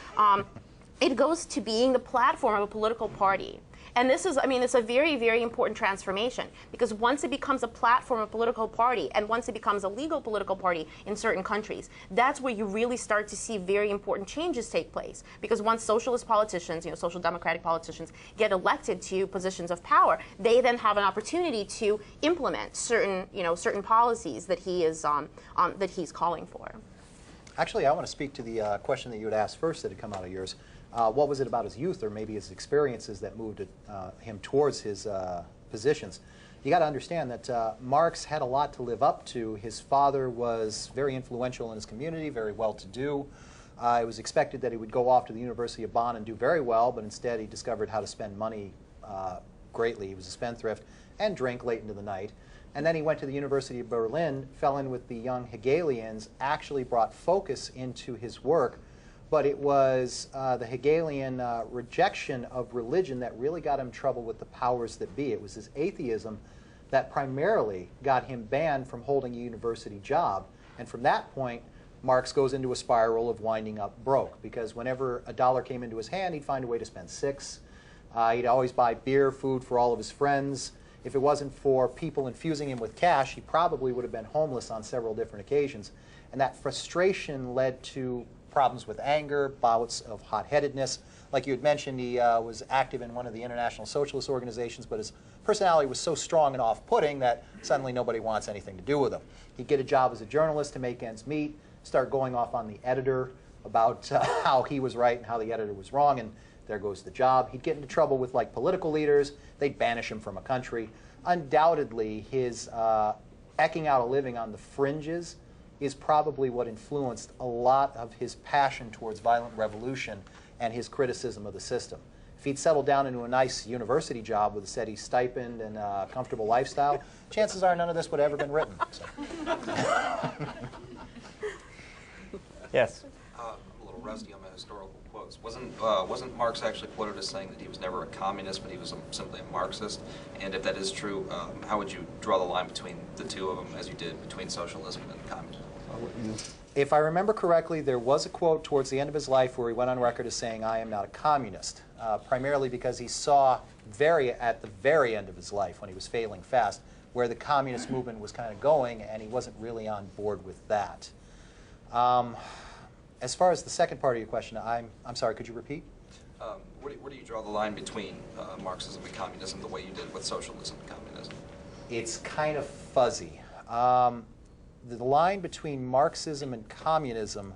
It goes to being the platform of a political party. And this is, it's a very, very important transformation, because once it becomes a platform of a political party, and once it becomes a legal political party in certain countries, that's where you really start to see very important changes take place. Because once socialist politicians, social democratic politicians, get elected to positions of power, they then have an opportunity to implement certain, certain policies that he is that he's calling for. Actually, I want to speak to the question that you had asked first that had come out of yours. What was it about his youth, or maybe his experiences, that moved him towards his positions? You got to understand that Marx had a lot to live up to. His father was very influential in his community, very well-to-do. It was expected that he would go off to the University of Bonn and do very well, but instead he discovered how to spend money greatly. He was a spendthrift and drank late into the night. And then he went to the University of Berlin, fell in with the young Hegelians, actually brought focus into his work. But it was the Hegelian rejection of religion that really got him in trouble with the powers that be. It was his atheism that primarily got him banned from holding a university job. And from that point, Marx goes into a spiral of winding up broke, because whenever a dollar came into his hand, he'd find a way to spend 6. He'd always buy beer, food for all of his friends. If it wasn't for people infusing him with cash, he probably would have been homeless on several different occasions. And that frustration led to problems with anger, bouts of hot-headedness. Like you had mentioned, he was active in one of the international socialist organizations, but his personality was so strong and off-putting that suddenly nobody wants anything to do with him. He'd get a job as a journalist to make ends meet, start going off on the editor about how he was right and how the editor was wrong, and there goes the job. He'd get into trouble with political leaders. They'd banish him from a country. Undoubtedly, his eking out a living on the fringes is probably what influenced a lot of his passion towards violent revolution and his criticism of the system. If he'd settled down into a nice university job with a steady stipend and a comfortable lifestyle, chances are none of this would have ever been written. So. Yes? I'm a little rusty on my historical quotes. Wasn't Marx actually quoted as saying that he was never a communist, but he was simply a Marxist? And if that is true, how would you draw the line between the two of them, as you did between socialism and communism? If I remember correctly, there was a quote towards the end of his life where he went on record as saying, "I am not a communist," primarily because he saw at the very end of his life, when he was failing fast, where the communist movement was kind of going, and he wasn't really on board with that. As far as the second part of your question, I'm sorry, could you repeat? Where do you draw the line between Marxism and communism, the way you did with socialism and communism? It's kind of fuzzy. The line between Marxism and communism,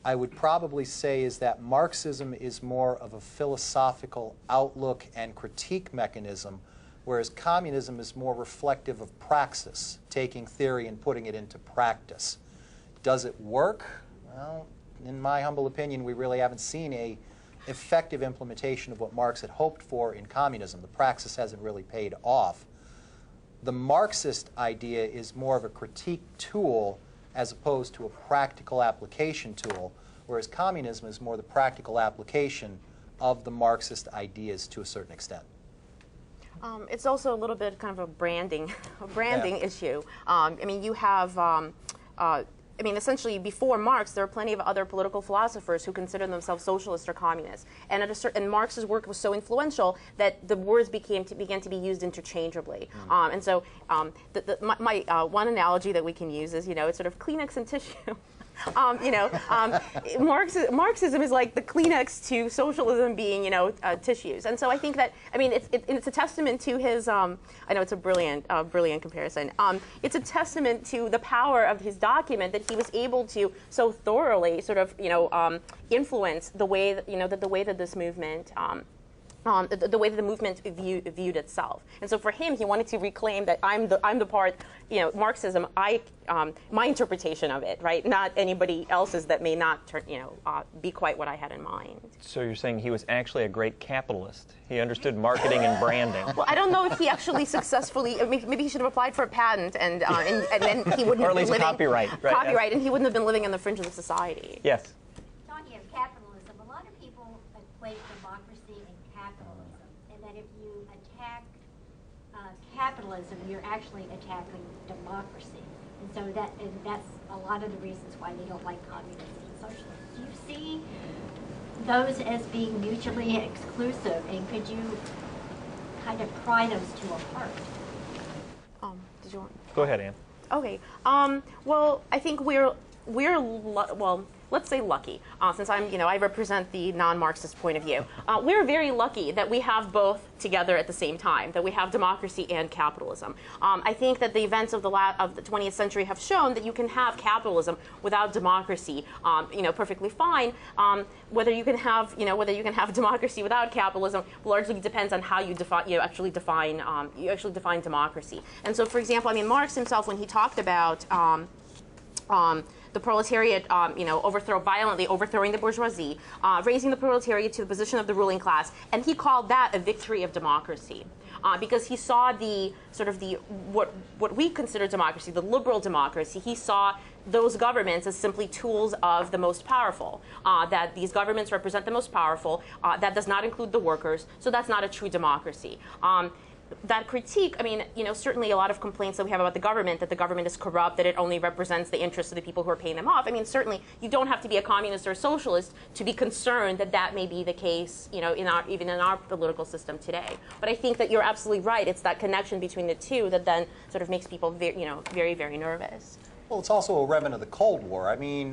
I would probably say, is that Marxism is more of a philosophical outlook and critique mechanism, whereas communism is more reflective of praxis, taking theory and putting it into practice. Does it work? Well, in my humble opinion, we really haven't seen an effective implementation of what Marx had hoped for in communism. The praxis hasn't really paid off. The Marxist idea is more of a critique tool as opposed to a practical application tool, whereas communism is more the practical application of the Marxist ideas to a certain extent. It's also a little bit kind of a branding issue. You have essentially, before Marx, there were plenty of other political philosophers who considered themselves socialists or communists. And Marx's work was so influential that the words began to be used interchangeably. And so my one analogy that we can use is, it's sort of Kleenex and tissue. Marxism is like the Kleenex to socialism being, tissues. And so I think that, it's a testament to his, I know it's a brilliant comparison. It's a testament to the power of his document that he was able to so thoroughly sort of, influence the way that, the way that this movement the way that the movement viewed itself. And so for him, he wanted to reclaim that I'm the part, Marxism, my interpretation of it, right? Not anybody else's that may not turn, be quite what I had in mind. So you're saying he was actually a great capitalist. He understood marketing and branding. Well, I don't know if he actually successfully, maybe he should have applied for a patent and then he wouldn't or at least have been living, copyright. Right, copyright, and he wouldn't have been living on the fringe of the society. Yes. Talking of capitalism, a lot of people equate democracy and capitalism, and that if you attack capitalism, you're actually attacking democracy. And so that's a lot of the reasons why they don't like communism and socialism. Do you see those as being mutually exclusive, and could you kind of pry those two apart? Did you want? Go ahead, Ann. Okay. Well, I think let's say lucky, since I represent the non-Marxist point of view. We're very lucky that we have both together at the same time, that we have democracy and capitalism. I think that the events of the 20th century have shown that you can have capitalism without democracy, perfectly fine. Whether you can have democracy without capitalism largely depends on how you actually define democracy. And so, for example, Marx himself, when he talked about the proletariat, violently overthrowing the bourgeoisie, raising the proletariat to the position of the ruling class, and he called that a victory of democracy, because he saw what we consider democracy, the liberal democracy. He saw those governments as simply tools of the most powerful. That these governments represent the most powerful. That does not include the workers, so that's not a true democracy. That critique, certainly a lot of complaints that we have about the government, that the government is corrupt, that it only represents the interests of the people who are paying them off. Certainly you don't have to be a communist or a socialist to be concerned that that may be the case, even in our political system today. But I think that you're absolutely right. It's that connection between the two that then sort of makes people very, very nervous. Well, it's also a remnant of the Cold War. In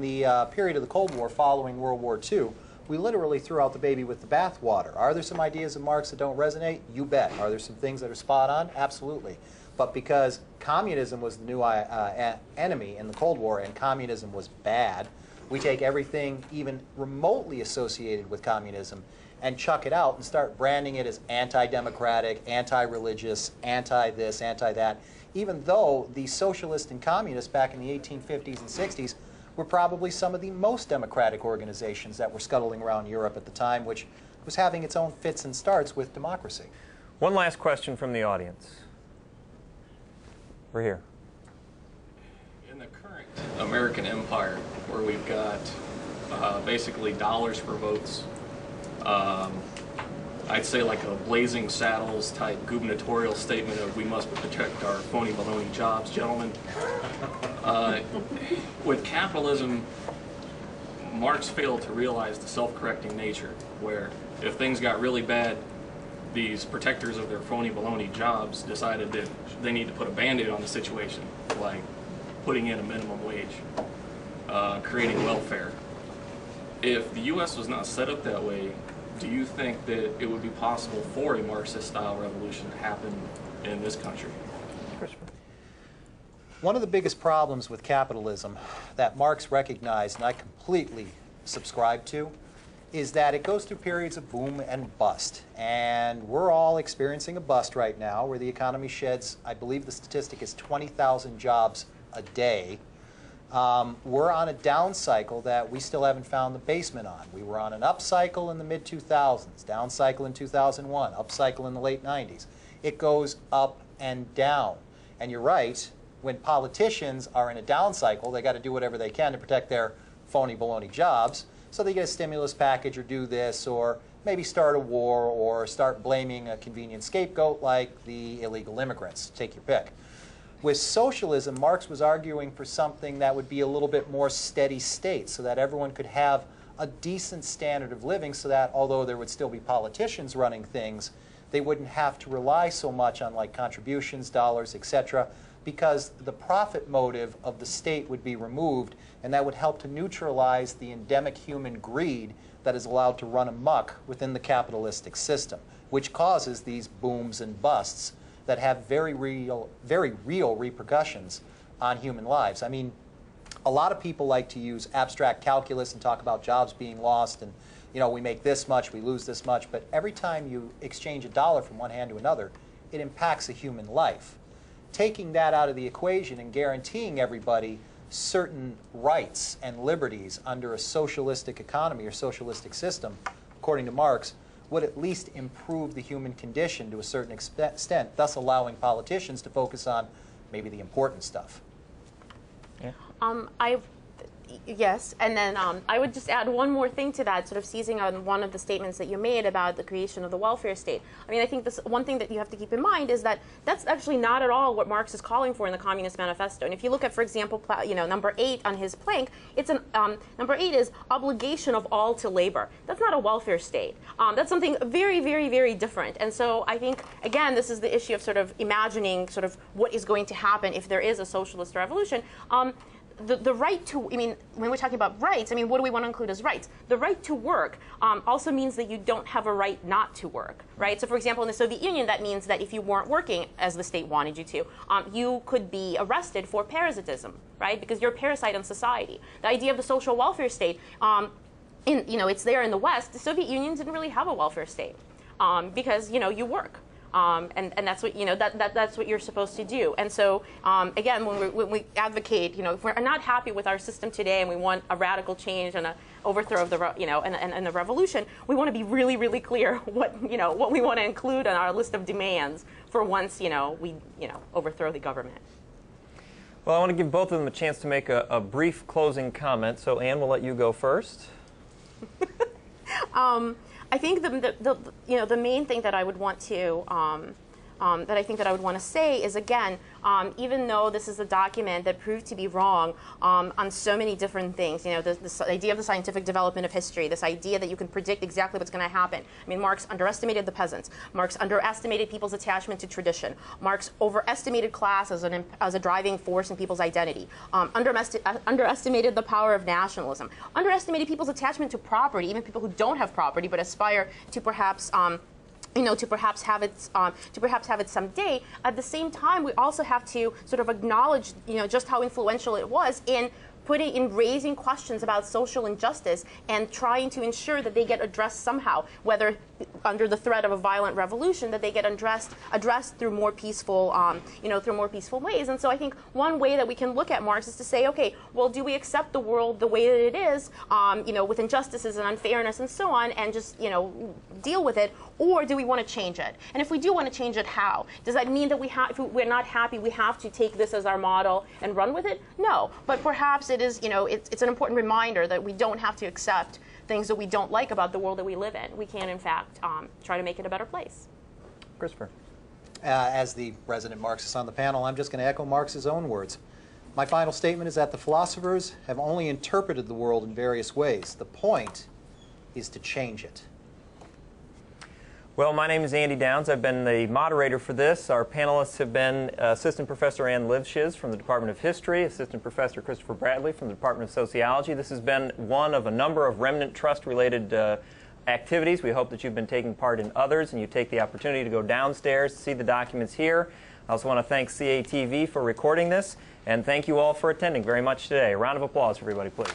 the period of the Cold War following World War II, we literally threw out the baby with the bathwater. Are there some ideas of Marx that don't resonate? You bet. Are there some things that are spot on? Absolutely. But because communism was the new enemy in the Cold War and communism was bad, we take everything even remotely associated with communism and chuck it out and start branding it as anti-democratic, anti-religious, anti-this, anti-that, even though the socialists and communists back in the 1850s and 60s were probably some of the most democratic organizations that were scuttling around Europe at the time, which was having its own fits and starts with democracy. One last question from the audience. We're here. In the current American empire, where we've got basically dollars for votes, I'd say like a Blazing Saddles type gubernatorial statement of we must protect our phony baloney jobs, gentlemen. With capitalism, Marx failed to realize the self-correcting nature, where if things got really bad, these protectors of their phony baloney jobs decided that they need to put a Band-Aid on the situation, like putting in a minimum wage, creating welfare. If the U.S. was not set up that way, do you think that it would be possible for a Marxist-style revolution to happen in this country? One of the biggest problems with capitalism that Marx recognized, and I completely subscribe to, is that it goes through periods of boom and bust. And we're all experiencing a bust right now where the economy sheds, I believe the statistic is 20,000 jobs a day. We're on a down cycle that we still haven't found the basement on. We were on an up cycle in the mid-2000s, down cycle in 2001, up cycle in the late 90s. It goes up and down. And you're right, when politicians are in a down cycle, they got to do whatever they can to protect their phony baloney jobs. So they get a stimulus package or do this, or maybe start a war, or start blaming a convenient scapegoat like the illegal immigrants. Take your pick. With socialism, Marx was arguing for something that would be a little bit more steady state, so that everyone could have a decent standard of living, so that although there would still be politicians running things, they wouldn't have to rely so much on like contributions, dollars, etc., because the profit motive of the state would be removed, and that would help to neutralize the endemic human greed that is allowed to run amok within the capitalistic system, which causes these booms and busts that have very real repercussions on human lives. A lot of people like to use abstract calculus and talk about jobs being lost and, you know, we make this much, we lose this much, but every time you exchange a dollar from one hand to another, it impacts a human life. Taking that out of the equation and guaranteeing everybody certain rights and liberties under a socialistic economy or socialistic system, according to Marx, would at least improve the human condition to a certain extent, thus allowing politicians to focus on maybe the important stuff. Yeah. Yes, and then I would just add one more thing to that, sort of seizing on one of the statements that you made about the creation of the welfare state. I mean, I think this one thing that you have to keep in mind is that that's actually not at all what Marx is calling for in the Communist Manifesto. And if you look at, for example, number 8 on his plank, it's number 8 is obligation of all to labor. That's not a welfare state. That's something very, very, very different. And so I think, again, this is the issue of sort of imagining sort of what is going to happen if there is a socialist revolution. The right to, I mean, when we're talking about rights, I mean, what do we want to include as rights? The right to work also means that you don't have a right not to work, right? So, for example, in the Soviet Union, that means that if you weren't working as the state wanted you to, you could be arrested for parasitism, right? Because you're a parasite on society. The idea of the social welfare state, it's there in the West. The Soviet Union didn't really have a welfare state because, you work. And that's what that's what you're supposed to do. And so again, when we advocate, if we're not happy with our system today and we want a radical change and an overthrow of the and the revolution, we want to be really, really clear what we want to include on our list of demands for once we overthrow the government. Well, I want to give both of them a chance to make a brief closing comment. So, Anne, we'll let you go first. I think the main thing that I would want to that I would want to say is, again, even though this is a document that proved to be wrong on so many different things, this idea of the scientific development of history, this idea that you can predict exactly what's going to happen. I mean, Marx underestimated the peasants. Marx underestimated people's attachment to tradition. Marx overestimated class as a driving force in people's identity. Underestimated the power of nationalism. Underestimated people's attachment to property, even people who don't have property but aspire to perhaps to perhaps have it someday. At the same time, we also have to sort of acknowledge, just how influential it was in raising questions about social injustice and trying to ensure that they get addressed somehow, whether under the threat of a violent revolution, that they get addressed through more peaceful, ways. And so I think one way that we can look at Marx is to say, okay, well, do we accept the world the way that it is, with injustices and unfairness and so on, and just, deal with it, or do we want to change it? And if we do want to change it, how? Does that mean that if we're not happy, we have to take this as our model and run with it? No, but perhaps it is, it's an important reminder that we don't have to accept things that we don't like about the world that we live in. We can, in fact, try to make it a better place. Christopher. As the resident Marxist on the panel, I'm just going to echo Marx's own words. My final statement is that the philosophers have only interpreted the world in various ways. The point is to change it. Well, my name is Andy Downs. I've been the moderator for this. Our panelists have been Assistant Professor Ann Livschiz from the Department of History, Assistant Professor Christopher Bradley from the Department of Sociology. This has been one of a number of Remnant Trust-related activities. We hope that you've been taking part in others and you take the opportunity to go downstairs to see the documents here. I also want to thank CATV for recording this, and thank you all for attending very much today. A round of applause for everybody, please.